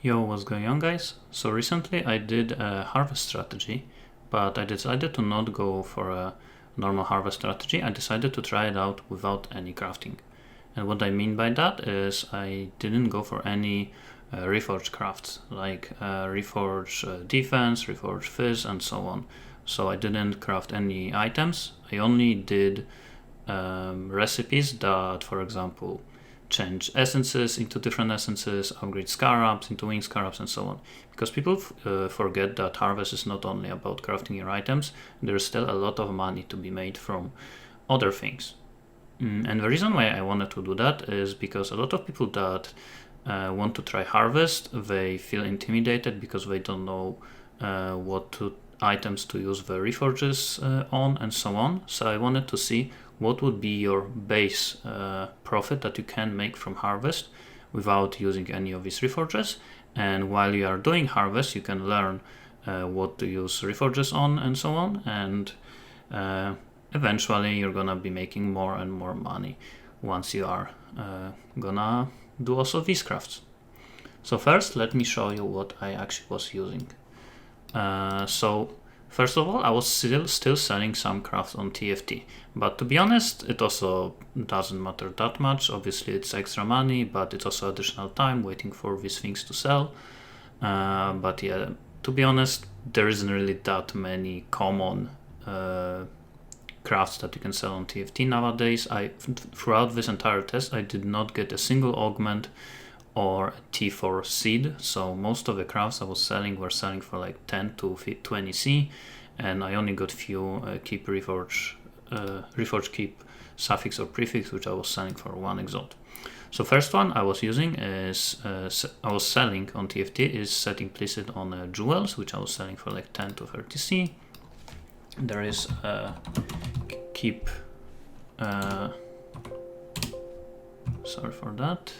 Yo, what's going on, guys? So recently I did a harvest strategy, but I decided to not go for a normal harvest strategy. I decided to try it out without any crafting. And what I mean by that is I didn't go for any reforged crafts, like reforged defense, reforged fizz, and so on. So I didn't craft any items. I only did recipes that, for example, change essences into different essences, upgrade scarabs into wing scarabs, and so on. Because people forget that harvest is not only about crafting your items, there's still a lot of money to be made from other things. And the reason why I wanted to do that is because a lot of people that want to try harvest, they feel intimidated because they don't know items to use the reforges on and so on. So I wanted to see what would be your base profit that you can make from harvest without using any of these reforges. And while you are doing harvest, you can learn what to use reforges on and so on. And eventually you're gonna be making more and more money once you are gonna do also these crafts. So first, let me show you what I actually was using. So first of all, I was still selling some crafts on TFT, but to be honest, it also doesn't matter that much. Obviously it's extra money, but it's also additional time waiting for these things to sell. But yeah, to be honest, there isn't really that many common crafts that you can sell on TFT nowadays. Throughout this entire test, I did not get a single augment or a T4 seed, so most of the crafts I was selling were selling for like 10 to 20 C, and I only got few keep reforge keep suffix or prefix, which I was selling for 1 exalt. So first one I was using is I was selling on TFT is set implicit on jewels, which I was selling for like 10 to 30 C. There is keep sorry for that.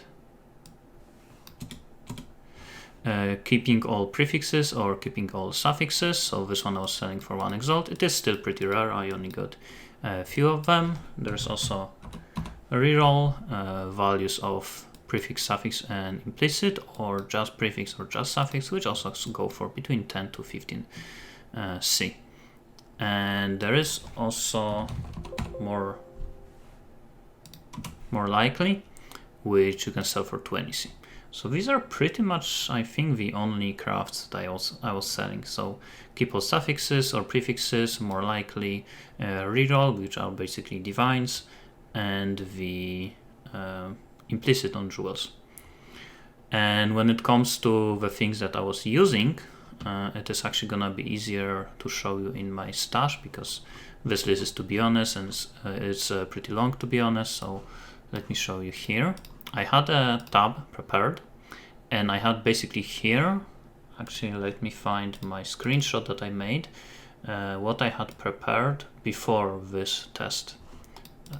Keeping all prefixes or keeping all suffixes, so this one I was selling for 1 exalt. It is still pretty rare, I only got a few of them. There's also a reroll, values of prefix, suffix and implicit, or just prefix or just suffix, which also go for between 10 to 15 C. And there is also more likely, which you can sell for 20 C. So these are pretty much, I think, the only crafts that I was selling. So keep all suffixes or prefixes, more likely reroll, which are basically divines, and the implicit on jewels. And when it comes to the things that I was using, it is actually gonna be easier to show you in my stash, because this list is, to be honest, and it's pretty long, to be honest. So let me show you here. I had a tab prepared, and I had basically here, actually let me find my screenshot that I made, what I had prepared before this test.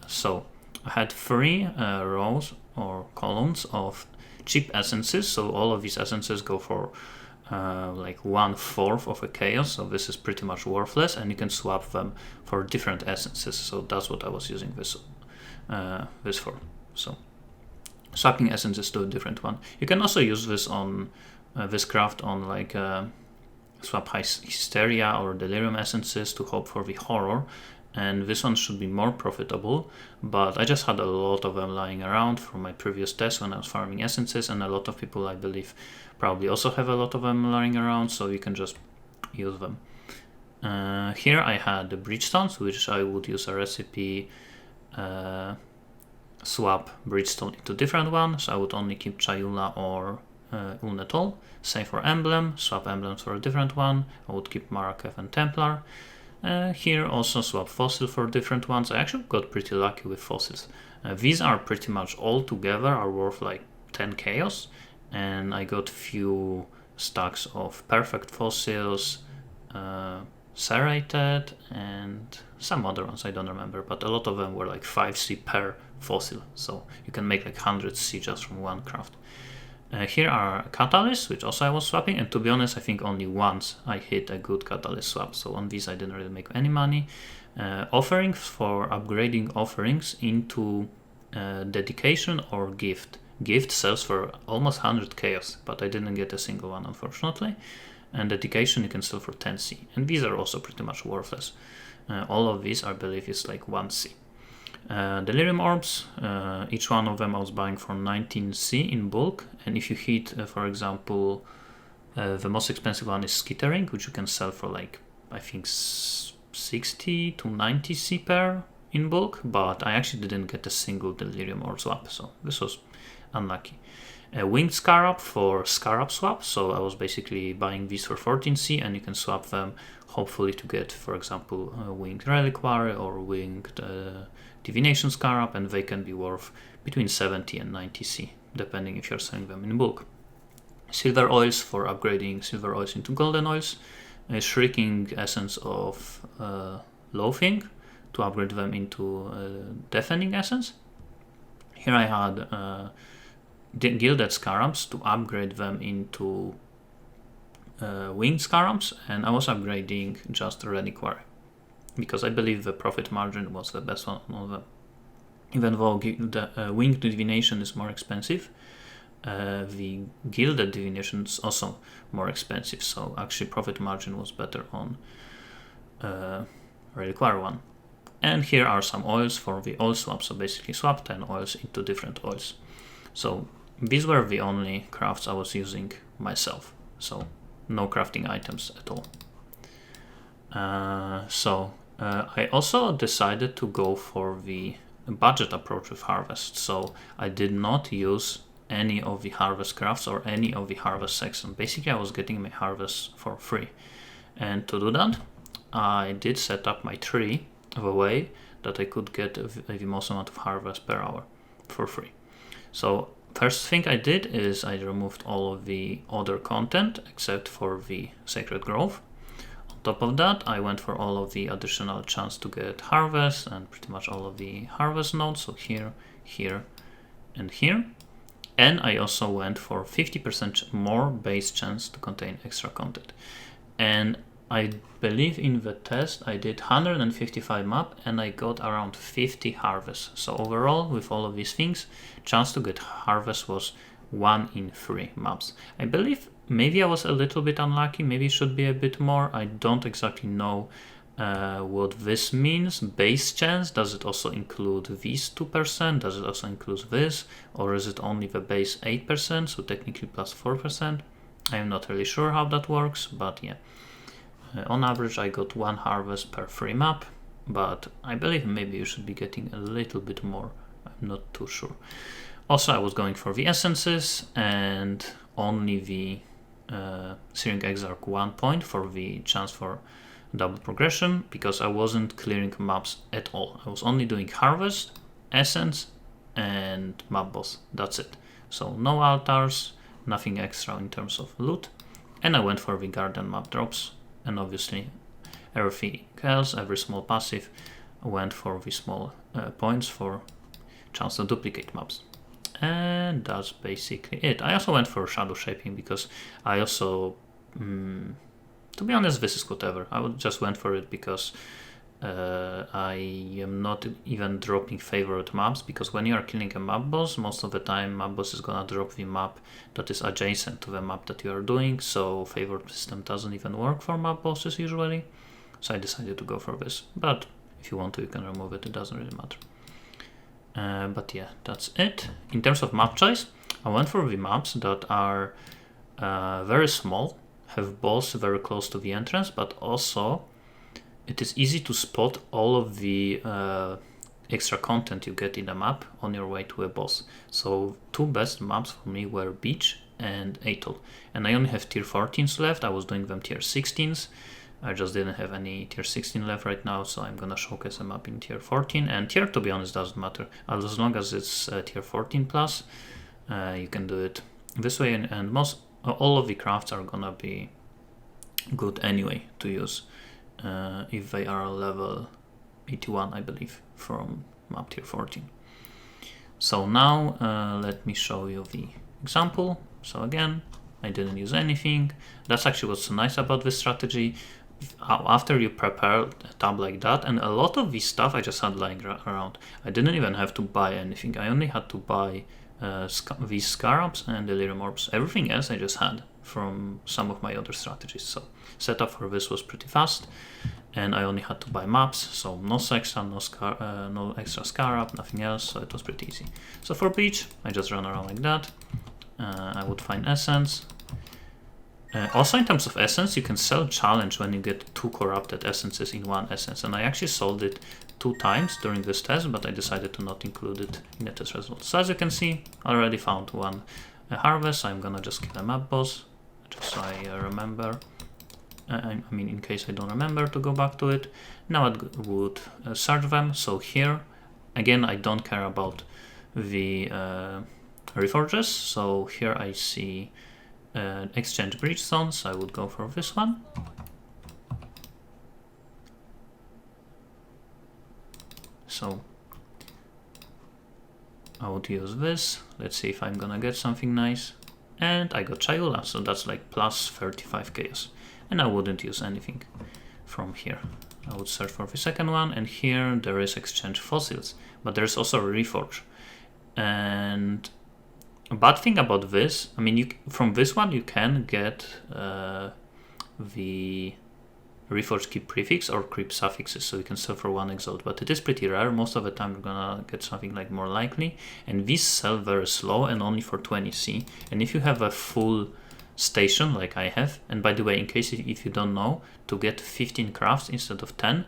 So I had 3 rows or columns of cheap essences, so all of these essences go for like 1/4 of a chaos, so this is pretty much worthless, and you can swap them for different essences. So that's what I was using this for. So swapping essences to a different one. You can also use this on this craft on like swap hysteria or delirium essences to hope for the horror, and this one should be more profitable, but I just had a lot of them lying around from my previous test when I was farming essences, and a lot of people, I believe, probably also have a lot of them lying around, so you can just use them. Here I had the bridgestones, which I would use a recipe swap bridgestone into different one, so I would only keep Chayula or Ulnetol. Same for emblem, swap emblems for a different one. I would keep Marakev and Templar. Here also swap fossil for different ones. I actually got pretty lucky with fossils. These are pretty much all together are worth like 10 chaos, and I got few stacks of perfect fossils, serrated, and some other ones I don't remember, but a lot of them were like 5 C per fossil, so you can make like 100 C just from one craft. Here are catalysts, which also I was swapping, and to be honest, I think only once I hit a good catalyst swap, so on these I didn't really make any money. Offerings for upgrading offerings into dedication or gift. gift sells for almost 100 chaos, but I didn't get a single one, unfortunately. And dedication you can sell for 10C, and these are also pretty much worthless. All of these, I believe, is like 1C. Delirium orbs, each one of them I was buying for 19C in bulk, and if you hit, for example, the most expensive one is Skittering, which you can sell for like, I think 60 to 90C per in bulk, but I actually didn't get a single Delirium orb swap, so this was unlucky. A Winged Scarab for Scarab swap, so I was basically buying these for 14C, and you can swap them hopefully to get, for example, a Winged Reliquary or Winged Divination Scarab, and they can be worth between 70 and 90C, depending if you're selling them in bulk. Silver oils for upgrading silver oils into golden oils. A Shrieking Essence of Loathing to upgrade them into Deafening Essence. Here I had Gilded Scarabs to upgrade them into Winged Scarabs, and I was upgrading just Reliquary because I believe the profit margin was the best one of them. Even though the Winged Divination is more expensive, the Gilded Divination is also more expensive, so actually profit margin was better on Reliquary one. And here are some oils for the oil swap, so basically swap 10 oils into different oils. So these were the only crafts I was using myself, so no crafting items at all. I also decided to go for the budget approach with harvest, so I did not use any of the harvest crafts or any of the harvest section. Basically I was getting my harvest for free, and to do that I did set up my tree of a way that I could get the most amount of harvest per hour for free. So first thing I did is I removed all of the other content except for the Sacred Grove. On top of that, I went for all of the additional chance to get harvest and pretty much all of the harvest nodes, so here, here, and here. And I also went for 50% more base chance to contain extra content. And I believe in the test I did 155 map and I got around 50 harvests. So overall, with all of these things, chance to get harvest was 1 in 3 maps. I believe maybe I was a little bit unlucky, maybe it should be a bit more. I don't exactly know what this means. Base chance, does it also include these 2%? Does it also include this? Or is it only the base 8%, so technically plus 4%? I am not really sure how that works, but yeah. On average I got 1 harvest per free map, but I believe maybe you should be getting a little bit more. I'm not too sure. Also I was going for the essences and only the Searing Exarch 1 point for the chance for double progression, because I wasn't clearing maps at all. I was only doing harvest, essence, and map boss. That's it. So no altars, nothing extra in terms of loot. And I went for the garden map drops, and obviously everything else, every small passive, went for the small points for chance to duplicate maps. And that's basically it. I also went for shadow shaping because I also, to be honest, this is whatever. I just went for it because I am not even dropping favorite maps, because when you are killing a map boss, most of the time map boss is gonna drop the map that is adjacent to the map that you are doing, so favorite system doesn't even work for map bosses usually. So I decided to go for this, but if you want to, you can remove it, it doesn't really matter. But yeah, that's it. In terms of map choice, I went for the maps that are very small, have boss very close to the entrance, but also it is easy to spot all of the extra content you get in a map on your way to a boss. So 2 best maps for me were Beach and Atoll, and I only have tier 14s left. I was doing them tier 16s. I just didn't have any tier 16 left right now, so I'm gonna showcase a map in tier 14. And tier, to be honest, doesn't matter. As long as it's tier 14 plus, you can do it this way, and all of the crafts are gonna be good anyway to use if they are level 81, I believe, from map tier 14. So now let me show you the example. So again, I didn't use anything. That's actually what's so nice about this strategy. After you prepare a tab like that, and a lot of this stuff I just had lying around. I didn't even have to buy anything. I only had to buy these scarabs and delirium orbs. Everything else I just had from some of my other strategies. So setup for this was pretty fast, and I only had to buy maps, so no Sexa, no extra scarab, nothing else, so it was pretty easy. So for beach, I just run around like that. I would find essence. Also in terms of essence, you can sell challenge when you get 2 corrupted essences in 1 essence, and I actually sold it 2 times during this test, but I decided to not include it in the test results. So as you can see, I already found 1 harvest, so I'm gonna just kill a map boss, just so I remember. I mean, in case I don't remember to go back to it. Now I would search them, so here, again, I don't care about the reforges, so here I see exchange bridgestones. I would go for this one. So I would use this. Let's see if I'm gonna get something nice. And I got Chayula, so that's like plus 35 chaos. And I wouldn't use anything from here. I would search for the second one, and here there is exchange fossils, but there's also a reforge. And a bad thing about this, I mean, from this one you can get the reforge keep prefix or creep suffixes, so you can sell for 1 exalt, but it is pretty rare. Most of the time you're gonna get something like more likely, and these sell very slow and only for 20C. And if you have a full station like I have, and by the way, in case if you don't know, to get 15 crafts instead of 10,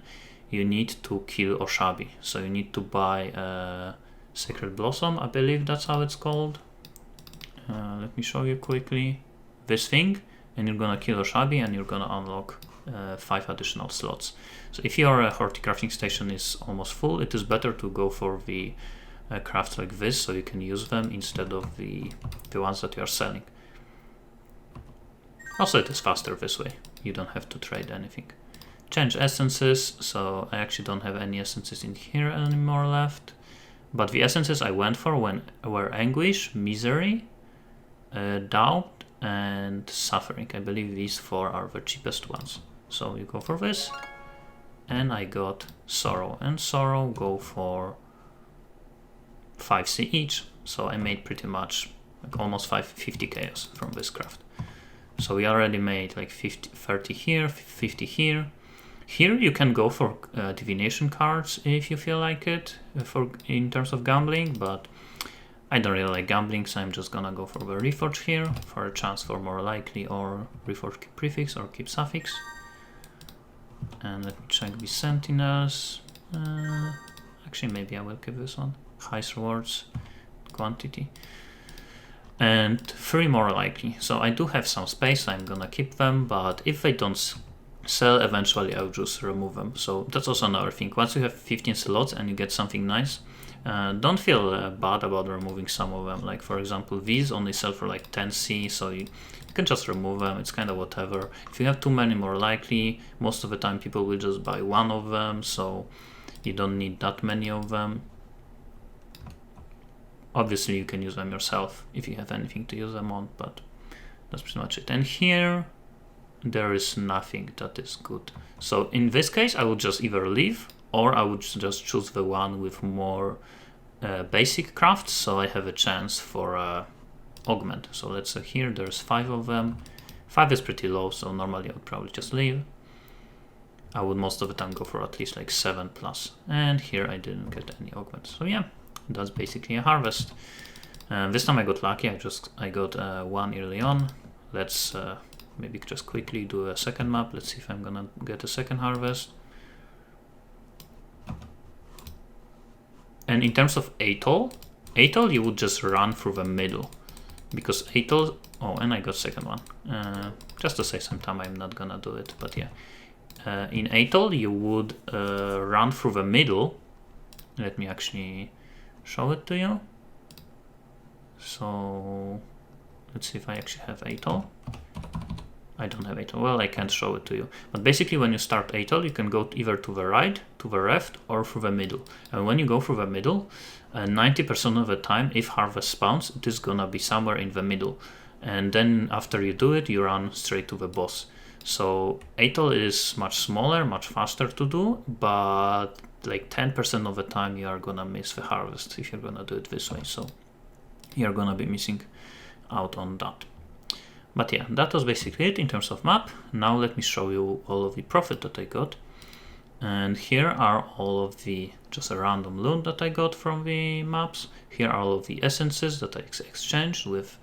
you need to kill Oshabi. So you need to buy Sacred Blossom, I believe that's how it's called. Let me show you quickly. This thing, and you're gonna kill Oshabi, and you're gonna unlock 5 additional slots. So if your horticrafting station is almost full, it is better to go for the crafts like this, so you can use them instead of the ones that you are selling. Also, it is faster this way. You don't have to trade anything. Change essences, so I actually don't have any essences in here anymore left. But the essences I went for were Anguish, Misery, Doubt, and Suffering. I believe these 4 are the cheapest ones. So you go for this. And I got Sorrow. And Sorrow go for 5C each. So I made pretty much like almost 50 chaos from this craft. So we already made like 30 here, 50 here. Here you can go for divination cards if you feel like it in terms of gambling, but I don't really like gambling, so I'm just gonna go for the reforge here for a chance for more likely or reforge keep prefix or keep suffix. And let me check the sentinels. Actually, maybe I will keep this one. Highest rewards, quantity. And 3 more likely. So I do have some space, I'm gonna keep them, but if they don't sell, eventually I'll just remove them. So that's also another thing. Once you have 15 slots and you get something nice, don't feel bad about removing some of them. Like for example, these only sell for like 10C, so you can just remove them. It's kind of whatever. If you have too many more likely, most of the time people will just buy 1 of them, so you don't need that many of them. Obviously you can use them yourself if you have anything to use them on, but that's pretty much it. And here there is nothing that is good. So in this case I would just either leave, or I would just choose the one with more basic crafts, so I have a chance for augment. So let's say here there's 5 of them. 5 is pretty low, so normally I would probably just leave. I would most of the time go for at least like 7 plus. And here I didn't get any augments. So yeah, that's basically a harvest. This time I got lucky. I got 1 early on. Let's maybe just quickly do a second map. Let's see if I'm gonna get a second harvest. And in terms of atoll you would just run through the middle, because atoll. Oh, and I got second one. Just to save some time, I'm not gonna do it, but yeah. In atoll you would run through the middle. Let me actually show it to you. So let's see if I actually have atoll. I don't have atoll. Well, I can't show it to you. But basically when you start atoll, you can go either to the right, to the left, or through the middle. And when you go through the middle, 90% of the time, if harvest spawns, it is gonna be somewhere in the middle. And then after you do it, you run straight to the boss. So atoll is much smaller, much faster to do, but like 10% of the time you are gonna miss the harvest if you're gonna do it this way. So you're gonna be missing out on that. But yeah, that was basically it in terms of map. Now let me show you all of the profit that I got. And here are all of the just a random loot that I got from the maps. Here are all of the essences that I exchanged with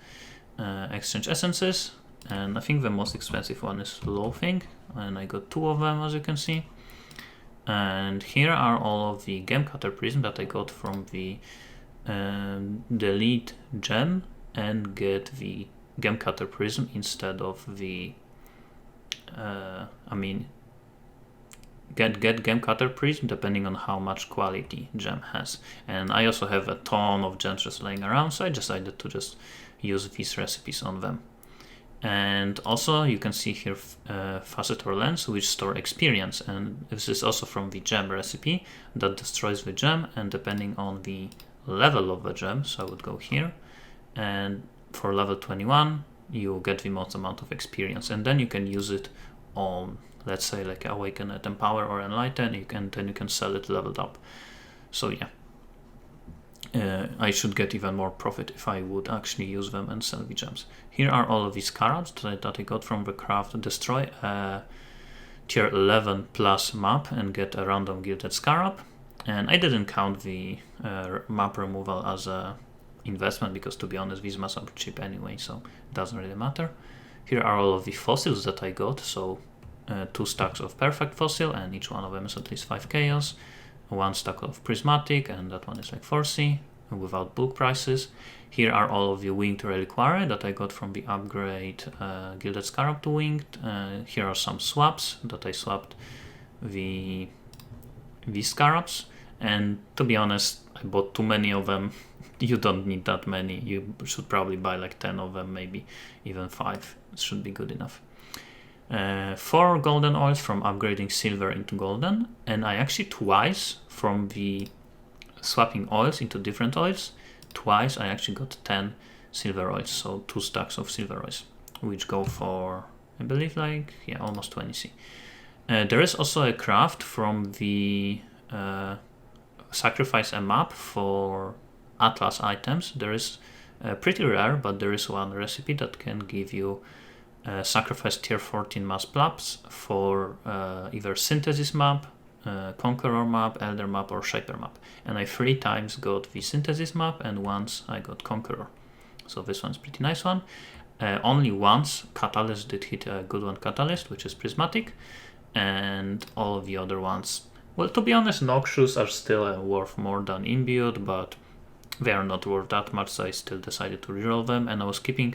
exchange essences. And I think the most expensive one is loafing, and I got 2 of them, as you can see. And here are all of the gem cutter prism that I got from the delete gem and get the gem cutter prism instead of the get gem cutter prism depending on how much quality gem has. And I also have a ton of gems just laying around, so I decided to just use these recipes on them. And also you can see here facet or lens, which store experience, and this is also from the gem recipe that destroys the gem, and depending on the level of the gem, so I would go here, and for level 21 you get the most amount of experience, and then you can use it on, let's say, like awaken it, empower or enlighten, then you can sell it leveled up. So yeah, I should get even more profit if I would actually use them and sell the gems. Here are all of these scarabs that I got from the craft destroy a tier 11 plus map and get a random gilded scarab. And I didn't count the map removal as a investment because, to be honest, these maps are cheap anyway, so it doesn't really matter. Here are all of the fossils that I got, so 2 stacks of perfect fossil, and each one of them is at least 5 chaos. 1 stack of prismatic, and that one is like 4C without book prices. Here are all of the winged reliquary that I got from the upgrade gilded scarab to winged. Here are some swaps that I swapped the scarabs, and to be honest, I bought too many of them. You don't need that many, you should probably buy like 10 of them, maybe even 5, it should be good enough. 4 golden oils from upgrading silver into golden, and I actually twice from the swapping oils into different oils, twice I actually got 10 silver oils, so 2 stacks of silver oils, which go for, I believe, like, yeah, almost 20C. There is also a craft from the sacrifice a map for Atlas items. There is pretty rare, but there is one recipe that can give you sacrifice tier 14 mass maps for either synthesis map, conqueror map, elder map, or shaper map. And I 3 times got the synthesis map, and once I got conqueror. So this one's pretty nice one. Only once catalyst did hit a good one catalyst, which is prismatic, and all of the other ones, well, to be honest, noxious are still worth more than imbued, but they are not worth that much, so I still decided to reroll them, and I was keeping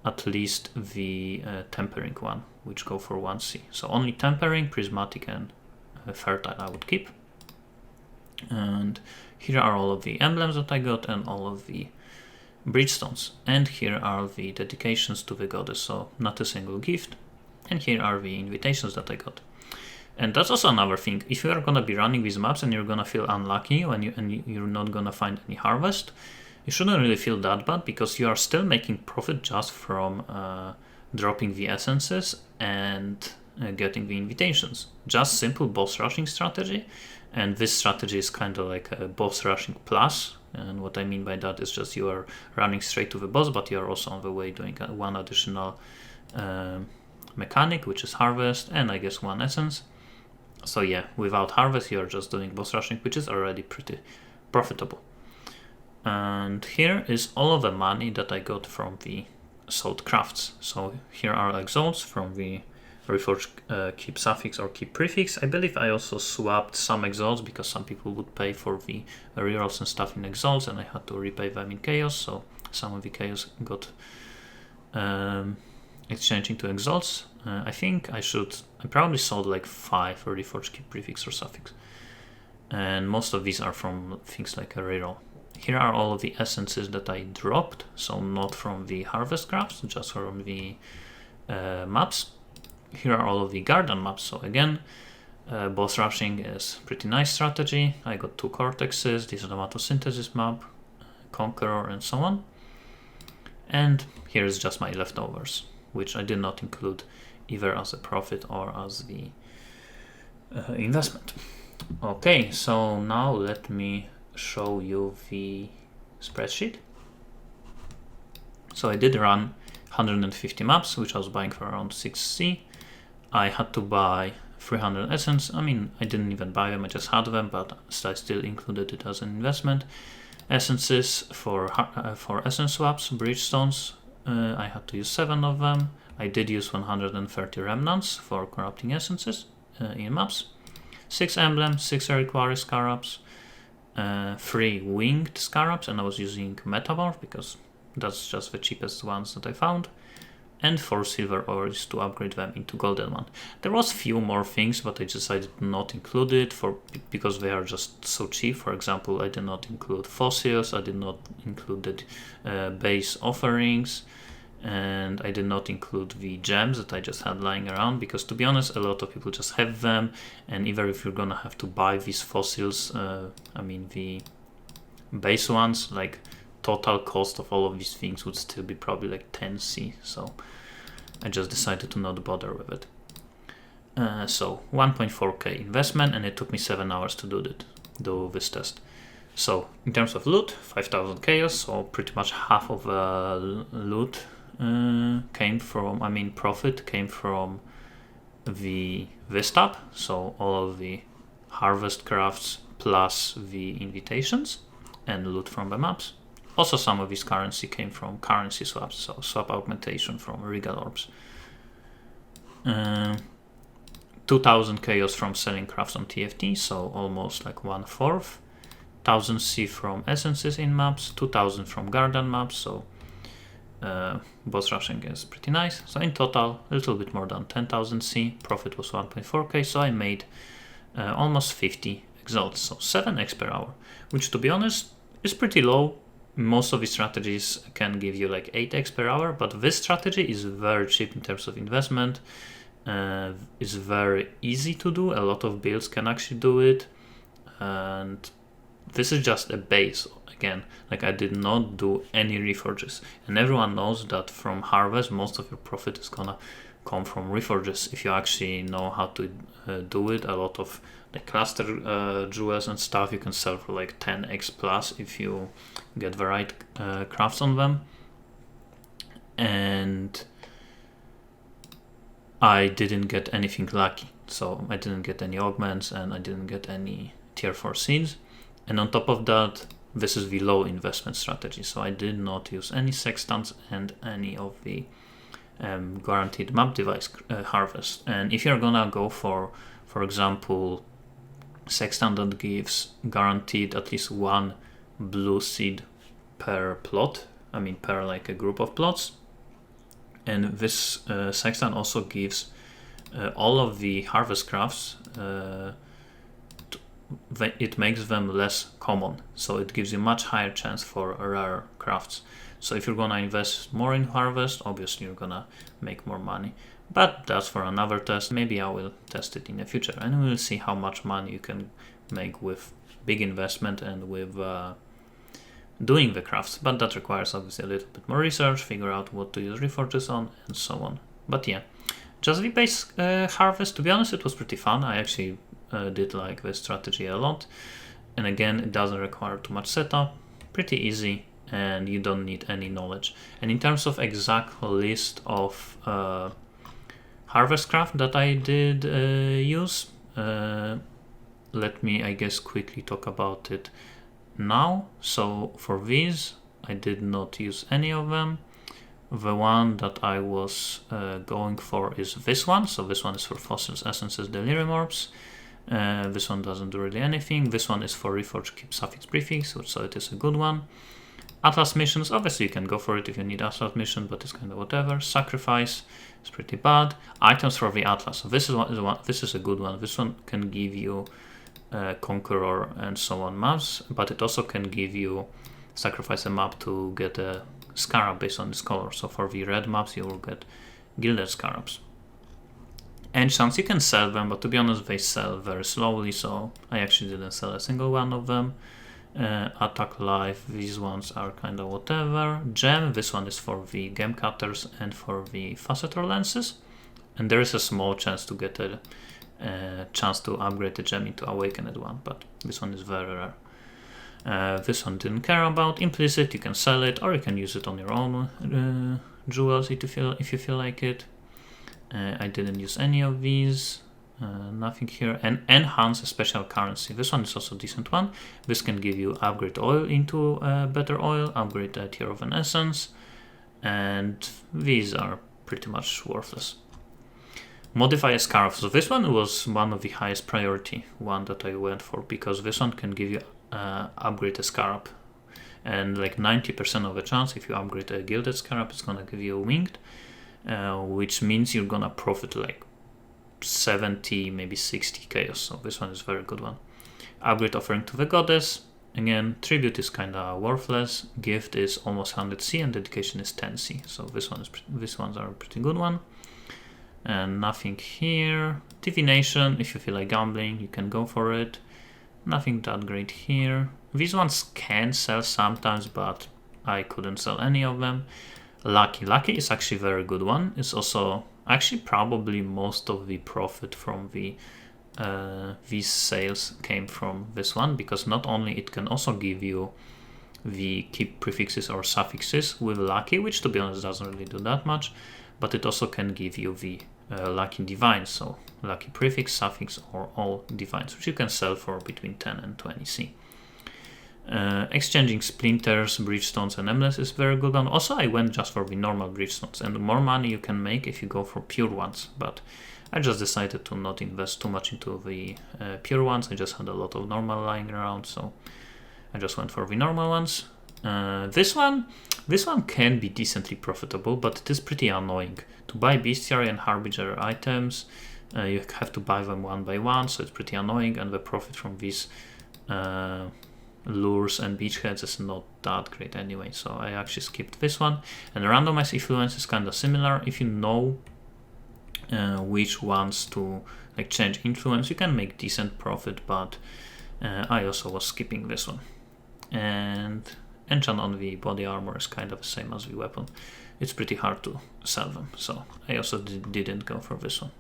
at least the tempering one, which go for 1C. So only tempering, prismatic, and fertile I would keep. And here are all of the emblems that I got and all of the bridgestones. And here are the dedications to the goddess, so not a single gift. And here are the invitations that I got. And that's also another thing. If you are gonna be running these maps and you're gonna feel unlucky when you're not gonna find any harvest, you shouldn't really feel that bad, because you are still making profit just from dropping the essences and getting the invitations. Just simple boss rushing strategy, and this strategy is kind of like a boss rushing plus. And what I mean by that is just you are running straight to the boss, but you are also on the way doing one additional mechanic, which is harvest, and I guess 1 essence. So yeah, without harvest you are just doing boss rushing, which is already pretty profitable. And here is all of the money that I got from the sold crafts. So here are exalts from the Reforged keep suffix or keep prefix. I believe I also swapped some exalts because some people would pay for the rerolls and stuff in exalts, and I had to repay them in chaos, so some of the chaos got exchanged into exalts. I think I probably sold like 5 Reforged keep prefix or suffix, and most of these are from things like a reroll. Here are all of the essences that I dropped, so not from the harvest crafts, just from the maps. Here are all of the garden maps, so again, boss rushing is pretty nice strategy. I got 2 cortexes, this is the autosynthesis map, conqueror, and so on. And here is just my leftovers, which I did not include either as a profit or as the investment. Okay, so now let me show you the spreadsheet. So I did run 150 maps, which I was buying for around 6C. I had to buy 300 essence. I mean, I didn't even buy them, I just had them, but I still included it as an investment. Essences for essence swaps, bridgestones. I had to use 7 of them. I did use 130 remnants for corrupting essences in maps. 6 emblems, 6 reliquary scarabs, 3 winged scarabs, and I was using metamorph because that's just the cheapest ones that I found. And 4 silver ores to upgrade them into golden one. There was few more things, but I decided not include it because they are just so cheap. For example, I did not include fossils, I did not include the base offerings, and I did not include the gems that I just had lying around, because to be honest, a lot of people just have them, and even if you're gonna have to buy these fossils, I mean the base ones, like total cost of all of these things would still be probably like 10C, so I just decided to not bother with it. So 1.4k investment, and it took me 7 hours to do this test. So in terms of loot, 5000 chaos, so pretty much half of loot came from, I mean profit came from this tab, so all of the harvest crafts plus the invitations and loot from the maps. Also, some of this currency came from currency swaps, so swap augmentation from regal orbs. 2000 chaos from selling crafts on TFT, so almost like 1/4. 1000 C from essences in maps, 2000 from garden maps, so boss rushing is pretty nice. So in total, a little bit more than 10,000 C. Profit was 1.4k, so I made almost 50 exalts, so 7x per hour, which to be honest is pretty low. Most of the strategies can give you like 8x per hour, but this strategy is very cheap in terms of investment. It's very easy to do. A lot of builds can actually do it, and this is just a base. Again, like I did not do any reforges, and everyone knows that from harvest most of your profit is gonna come from reforges if you actually know how to do it. A lot of the cluster jewels and stuff you can sell for like 10x plus if you get the right crafts on them. And I didn't get anything lucky, so I didn't get any augments and I didn't get any tier 4 seeds. And on top of that, this is the low investment strategy, so I did not use any sextants and any of the guaranteed map device harvest. And if you're gonna go for example, sextant that gives guaranteed at least 1 blue seed per plot, I mean per like a group of plots, and this sextant also gives all of the harvest crafts, it makes them less common, so it gives you much higher chance for rare crafts. So if you're gonna invest more in harvest, obviously you're gonna make more money, but that's for another test. Maybe I will test it in the future and we'll see how much money you can make with big investment and with doing the crafts, but that requires obviously a little bit more research, figure out what to use reforges on and so on. But yeah, just the base harvest, to be honest, it was pretty fun. I actually did like this strategy a lot, and again, it doesn't require too much setup, pretty easy, and you don't need any knowledge. And in terms of exact list of harvest craft that I did use, let me, I guess, quickly talk about it now. So for these, I did not use any of them. The one that I was going for is this one. So this one is for fossils, essences, delirium orbs. This one doesn't do really anything. This one is for reforge, keep suffix prefix, so it is a good one. Atlas missions, obviously you can go for it if you need Atlas mission, but it's kind of whatever. Sacrifice is pretty bad. Items for the Atlas, so this is a good one. This one can give you Conqueror and so on maps, but it also can give you sacrifice a map to get a scarab based on this color. So for the red maps you will get gilded scarabs. Enchants, you can sell them, but to be honest they sell very slowly, so I actually didn't sell a single one of them. Attack life, these ones are kind of whatever. Gem, this one is for the gem cutters and for the facetor lenses, and there is a small chance to get a chance to upgrade the gem into awakened one, but this one is very rare. This one didn't care about. Implicit, you can sell it, or you can use it on your own jewels if you feel like it. I didn't use any of these. Nothing here. And enhance a special currency. This one is also a decent one. This can give you upgrade oil into better oil, upgrade a tier of an essence, and these are pretty much worthless. Modify a scarf. So this one was one of the highest priority one that I went for, because this one can give you upgrade a scarab, and like 90% of the chance if you upgrade a gilded scarab, it's gonna give you a winged, which means you're gonna profit like 70, maybe 60 chaos. So this one is a very good one. Upgrade offering to the goddess. Again, tribute is kind of worthless. Gift is almost 100C and dedication is 10C. So these ones are a pretty good one. And nothing here. Divination, if you feel like gambling, you can go for it. Nothing that great here. These ones can sell sometimes, but I couldn't sell any of them. Lucky. Lucky is actually a very good one. It's also actually probably most of the profit from the these sales came from this one, because not only it can also give you the keep prefixes or suffixes with lucky, which to be honest doesn't really do that much, but it also can give you the lucky divines, so lucky prefix, suffix, or all divines, which you can sell for between 10 and 20C. Exchanging splinters, bridgestones, and emblems is very good one. Also, I went just for the normal bridgestones, and more money you can make if you go for pure ones, but I just decided to not invest too much into the pure ones. I just had a lot of normal lying around, so I just went for the normal ones. This one can be decently profitable, but it is pretty annoying. To buy bestiary and harbinger items, you have to buy them one by one, so it's pretty annoying, and the profit from these lures and beachheads is not that great anyway, so I actually skipped this one. And randomized influence is kind of similar. If you know which ones to like change influence, you can make decent profit, but I also was skipping this one. And enchant on the body armor is kind of the same as the weapon. It's pretty hard to sell them, so I also didn't go for this one.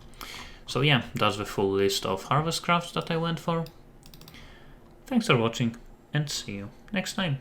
So yeah, that's the full list of harvest crafts that I went for. Thanks for watching, and see you next time.